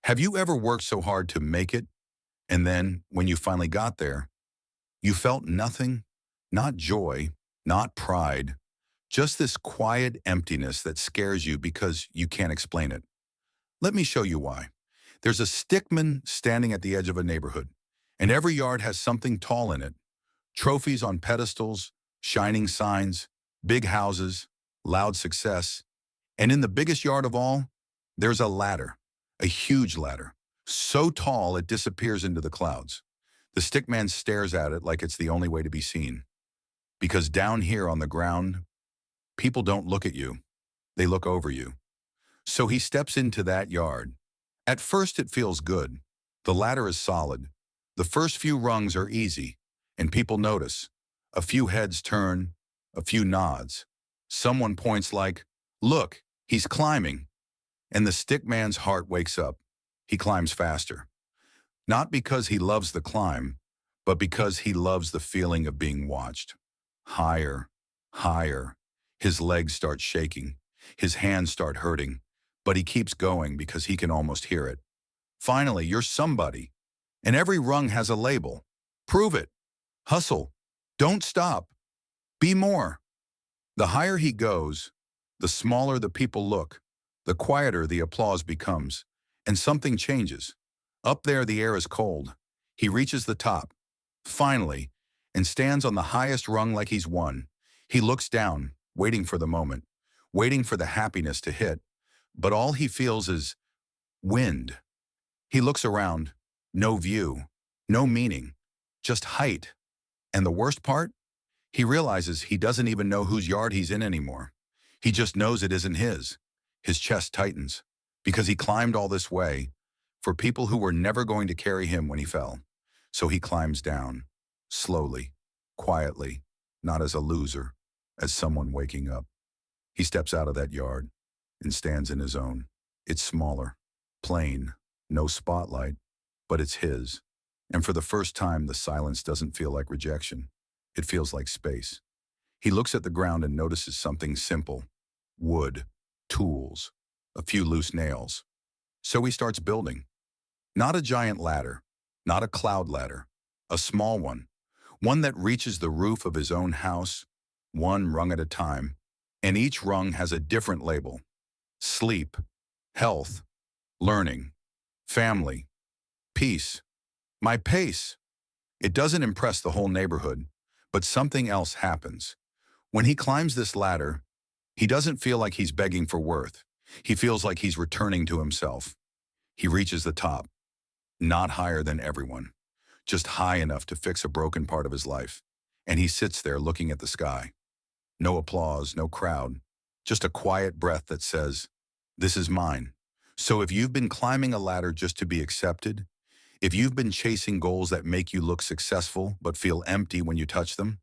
Have you ever worked so hard to make it, and then, when you finally got there, you felt nothing? Not joy, not pride, just this quiet emptiness that scares you because you can't explain it. Let me show you why. There's a stickman standing at the edge of a neighborhood, and every yard has something tall in it. Trophies on pedestals, shining signs, big houses, loud success. And in the biggest yard of all, there's a ladder, a huge ladder, so tall it disappears into the clouds. The stickman stares at it like it's the only way to be seen. Because down here on the ground, people don't look at you, they look over you. So he steps into that yard. At first it feels good. The ladder is solid. The first few rungs are easy, and people notice. A few heads turn, a few nods. Someone points like, "Look, he's climbing." And the stickman's heart wakes up. He climbs faster. Not because he loves the climb, but because he loves the feeling of being watched. Higher, higher. His legs start shaking. His hands start hurting. But he keeps going because he can almost hear it. Finally, you're somebody. And every rung has a label. Prove it. Hustle. Don't stop. Be more. The higher he goes, the smaller the people look, the quieter the applause becomes, and something changes. Up there, the air is cold. He reaches the top, finally, and stands on the highest rung like he's won. He looks down, waiting for the moment, waiting for the happiness to hit, but all he feels is wind. He looks around, no view, no meaning, just height. And the worst part? He realizes he doesn't even know whose yard he's in anymore. He just knows it isn't his. His chest tightens, because he climbed all this way for people who were never going to carry him when he fell. So he climbs down, slowly, quietly, not as a loser, as someone waking up. He steps out of that yard and stands in his own. It's smaller, plain, no spotlight, but it's his. And for the first time, the silence doesn't feel like rejection. It feels like space. He looks at the ground and notices something simple: wood, tools, a few loose nails. So he starts building. Not a giant ladder, not a cloud ladder, a small one that reaches the roof of his own house, one rung at a time, and each rung has a different label: sleep, health, learning, family, peace, my pace. It doesn't impress the whole neighborhood, but something else happens. When he climbs this ladder, he doesn't feel like he's begging for worth. He feels like he's returning to himself. He reaches the top, not higher than everyone, just high enough to fix a broken part of his life. And he sits there looking at the sky. No applause, no crowd, just a quiet breath that says, "This is mine." So if you've been climbing a ladder just to be accepted, if you've been chasing goals that make you look successful but feel empty when you touch them,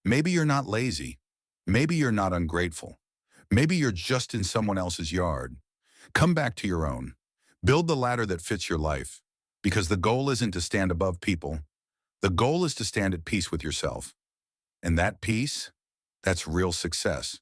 maybe you're not lazy. Maybe you're not ungrateful. Maybe you're just in someone else's yard. Come back to your own. Build the ladder that fits your life. Because the goal isn't to stand above people. The goal is to stand at peace with yourself. And that peace, that's real success.